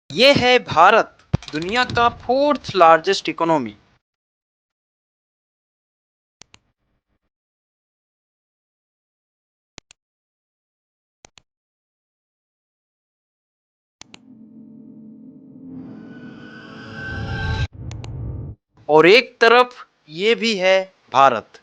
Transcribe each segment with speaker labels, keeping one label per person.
Speaker 1: ये है भारत, दुनिया का फोर्थ लार्जेस्ट इकोनॉमी। और एक तरफ ये भी है भारत।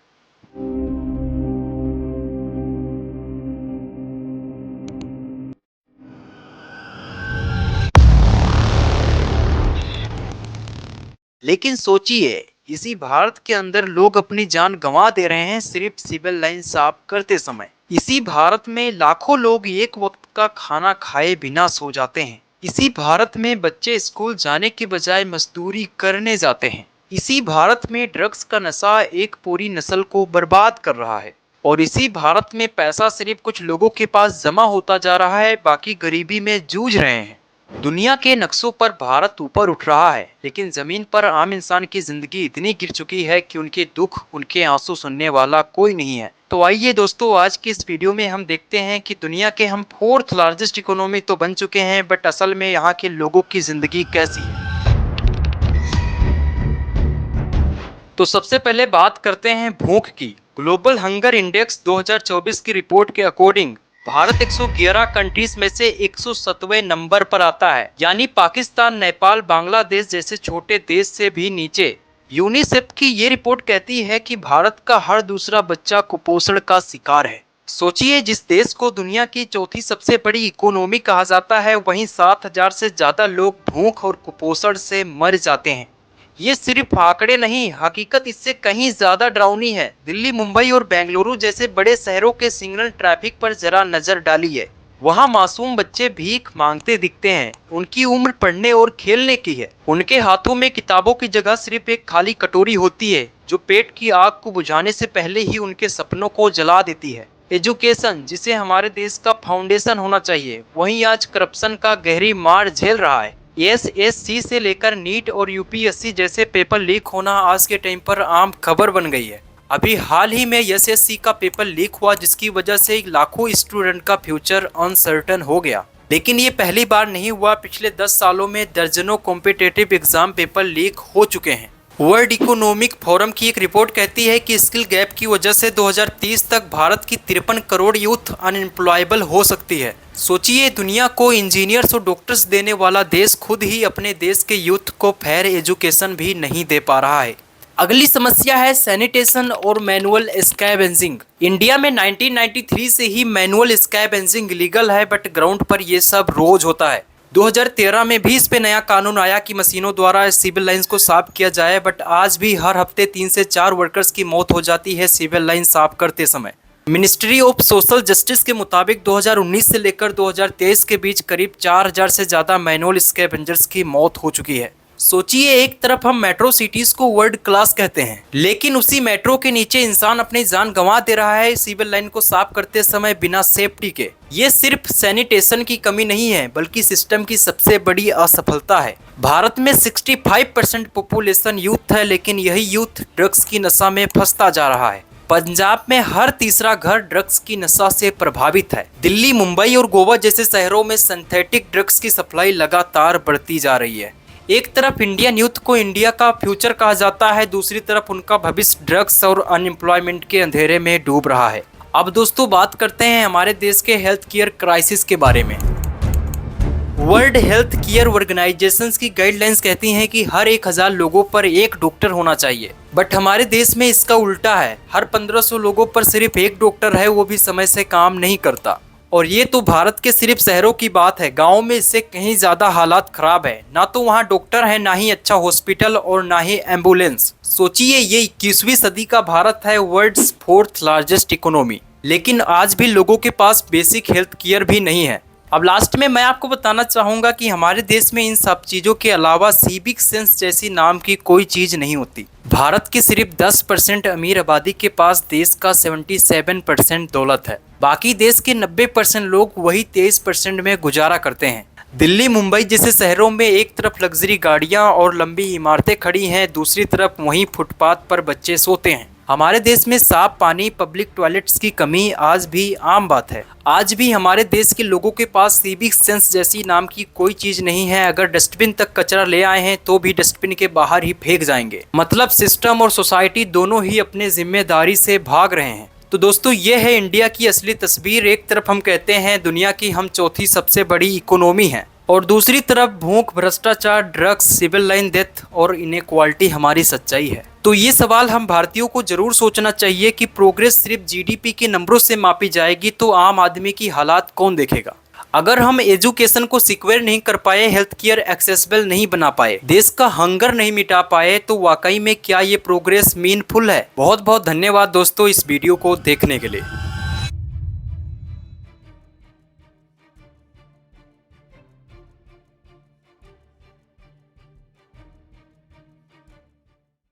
Speaker 1: लेकिन सोचिए, इसी भारत के अंदर लोग अपनी जान गंवा दे रहे हैं सिर्फ सिविल लाइन साफ करते समय। इसी भारत में लाखों लोग एक वक्त का खाना खाए बिना सो जाते हैं। इसी भारत में बच्चे स्कूल जाने के बजाय मजदूरी करने जाते हैं। इसी भारत में ड्रग्स का नशा एक पूरी नस्ल को बर्बाद कर रहा है। और इसी भारत में पैसा सिर्फ कुछ लोगों के पास जमा होता जा रहा है, बाकी गरीबी में जूझ रहे हैं। दुनिया के नक्शों पर भारत ऊपर उठ रहा है, लेकिन जमीन पर आम इंसान की जिंदगी इतनी गिर चुकी है कि उनके दुख, उनके आंसू सुनने वाला कोई नहीं है। तो आइए दोस्तों, आज की इस वीडियो में हम देखते हैं कि दुनिया के हम फोर्थ लार्जेस्ट इकोनॉमी तो बन चुके हैं, बट असल में यहाँ के लोगों की जिंदगी कैसी है। तो सबसे पहले बात करते हैं भूख की। ग्लोबल हंगर इंडेक्स 2024 की रिपोर्ट के अकॉर्डिंग भारत 111 कंट्रीज में से 107वें नंबर पर आता है, यानी पाकिस्तान, नेपाल, बांग्लादेश जैसे छोटे देश से भी नीचे। यूनिसेफ की ये रिपोर्ट कहती है कि भारत का हर दूसरा बच्चा कुपोषण का शिकार है। सोचिए, जिस देश को दुनिया की चौथी सबसे बड़ी इकोनॉमी कहा जाता है, वहीं 7,000 से ज्यादा लोग भूख और कुपोषण से मर जाते हैं। ये सिर्फ आंकड़े नहीं, हकीकत इससे कहीं ज्यादा डरावनी है। दिल्ली, मुंबई और बेंगलुरु जैसे बड़े शहरों के सिग्नल ट्रैफिक पर जरा नजर डालिए। वहाँ मासूम बच्चे भीख मांगते दिखते हैं। उनकी उम्र पढ़ने और खेलने की है। उनके हाथों में किताबों की जगह सिर्फ एक खाली कटोरी होती है, जो पेट की आग को बुझाने से पहले ही उनके सपनों को जला देती है। एजुकेशन, जिसे हमारे देश का फाउंडेशन होना चाहिए, वहीं आज करप्शन का गहरी मार झेल रहा है। एसएससी से लेकर नीट और यूपीएससी जैसे पेपर लीक होना आज के टाइम पर आम खबर बन गई है। अभी हाल ही में एसएससी का पेपर लीक हुआ, जिसकी वजह से लाखों स्टूडेंट का फ्यूचर अनसर्टन हो गया। लेकिन ये पहली बार नहीं हुआ, पिछले 10 सालों में दर्जनों कॉम्पिटेटिव एग्जाम पेपर लीक हो चुके हैं। वर्ल्ड इकोनॉमिक फोरम की एक रिपोर्ट कहती है कि स्किल गैप की वजह से 2030 तक भारत की 53 करोड़ यूथ अनएम्प्लॉयबल हो सकती है। सोचिए, दुनिया को इंजीनियर्स और डॉक्टर्स देने वाला देश खुद ही अपने देश के यूथ को फेयर एजुकेशन भी नहीं दे पा रहा है। अगली समस्या है सैनिटेशन और मैनुअल स्कैवेंजिंग। इंडिया में 1993 से ही मैनुअल स्कैवेंजिंग लीगल है, बट ग्राउंड पर यह सब रोज होता है। 2013 में भी इस पे नया कानून आया कि मशीनों द्वारा सिविल लाइंस को साफ किया जाए, बट आज भी हर हफ्ते 3 से 4 वर्कर्स की मौत हो जाती है सिविल लाइन साफ करते समय। मिनिस्ट्री ऑफ सोशल जस्टिस के मुताबिक 2019 से लेकर 2023 के बीच करीब 4,000 से ज़्यादा मैनुअल स्कैवेंजर्स की मौत हो चुकी है। सोचिए, एक तरफ हम मेट्रो सिटीज को वर्ल्ड क्लास कहते हैं, लेकिन उसी मेट्रो के नीचे इंसान अपनी जान गंवा दे रहा है सिविल लाइन को साफ करते समय बिना सेफ्टी के। ये सिर्फ सैनिटेशन की कमी नहीं है, बल्कि सिस्टम की सबसे बड़ी असफलता है। भारत में 65% पॉपुलेशन यूथ है, लेकिन यही यूथ ड्रग्स की नशा में फंसता जा रहा है। पंजाब में हर तीसरा घर ड्रग्स की नशा से प्रभावित है। दिल्ली, मुंबई और गोवा जैसे शहरों में सिंथेटिक ड्रग्स की सप्लाई लगातार बढ़ती जा रही है। एक तरफ इंडियन यूथ को इंडिया का फ्यूचर कहा जाता है, दूसरी तरफ उनका भविष्य ड्रग्स और अनएम्प्लॉयमेंट के अंधेरे में डूब रहा है। अब दोस्तों, बात करते हैं हमारे देश के हेल्थ केयर क्राइसिस के बारे में। वर्ल्ड हेल्थ केयर ऑर्गेनाइजेशन की गाइडलाइंस कहती हैं कि हर 1,000 लोगों पर एक डॉक्टर होना चाहिए, बट हमारे देश में इसका उल्टा है। हर 1,500 लोगों पर सिर्फ एक डॉक्टर है, वो भी समय से काम नहीं करता। और ये तो भारत के सिर्फ शहरों की बात है, गाँव में इससे कहीं ज्यादा हालात खराब है। ना तो वहाँ डॉक्टर है, ना ही अच्छा हॉस्पिटल और ना ही एम्बुलेंस। सोचिए, ये 21वीं सदी का भारत है, वर्ल्ड्स फोर्थ लार्जेस्ट इकोनॉमी, लेकिन आज भी लोगों के पास बेसिक हेल्थ केयर भी नहीं है। अब लास्ट में मैं आपको बताना चाहूँगा कि हमारे देश में इन सब चीज़ों के अलावा सिविक सेंस जैसी नाम की कोई चीज़ नहीं होती। भारत की सिर्फ 10% अमीर आबादी के पास देश का 77% दौलत है। बाकी देश के 90% लोग वही 23% में गुजारा करते हैं। दिल्ली, मुंबई जैसे शहरों में एक तरफ लग्जरी गाड़ियाँ और लंबी इमारतें खड़ी हैं, दूसरी तरफ वहीं फुटपाथ पर बच्चे सोते हैं। हमारे देश में साफ पानी, पब्लिक टॉयलेट्स की कमी आज भी आम बात है। आज भी हमारे देश के लोगों के पास सिविक सेंस जैसी नाम की कोई चीज नहीं है। अगर डस्टबिन तक कचरा ले आए हैं तो भी डस्टबिन के बाहर ही फेंक जाएंगे। मतलब सिस्टम और सोसाइटी दोनों ही अपने जिम्मेदारी से भाग रहे हैं। तो दोस्तों, ये है इंडिया की असली तस्वीर। एक तरफ हम कहते हैं दुनिया की हम चौथी सबसे बड़ी इकोनॉमी है, और दूसरी तरफ भूख, भ्रष्टाचार, ड्रग्स, सिविल लाइन डेथ और इनइक्वालिटी हमारी सच्चाई है। तो ये सवाल हम भारतीयों को जरूर सोचना चाहिए कि प्रोग्रेस सिर्फ जीडीपी के नंबरों से मापी जाएगी तो आम आदमी की हालात कौन देखेगा। अगर हम एजुकेशन को सिक्योर नहीं कर पाए, हेल्थ केयर एक्सेसिबल नहीं बना पाए, देश का हंगर नहीं मिटा पाए, तो वाकई में क्या ये प्रोग्रेस मीनफुल है। बहुत बहुत धन्यवाद दोस्तों इस वीडियो को देखने के लिए।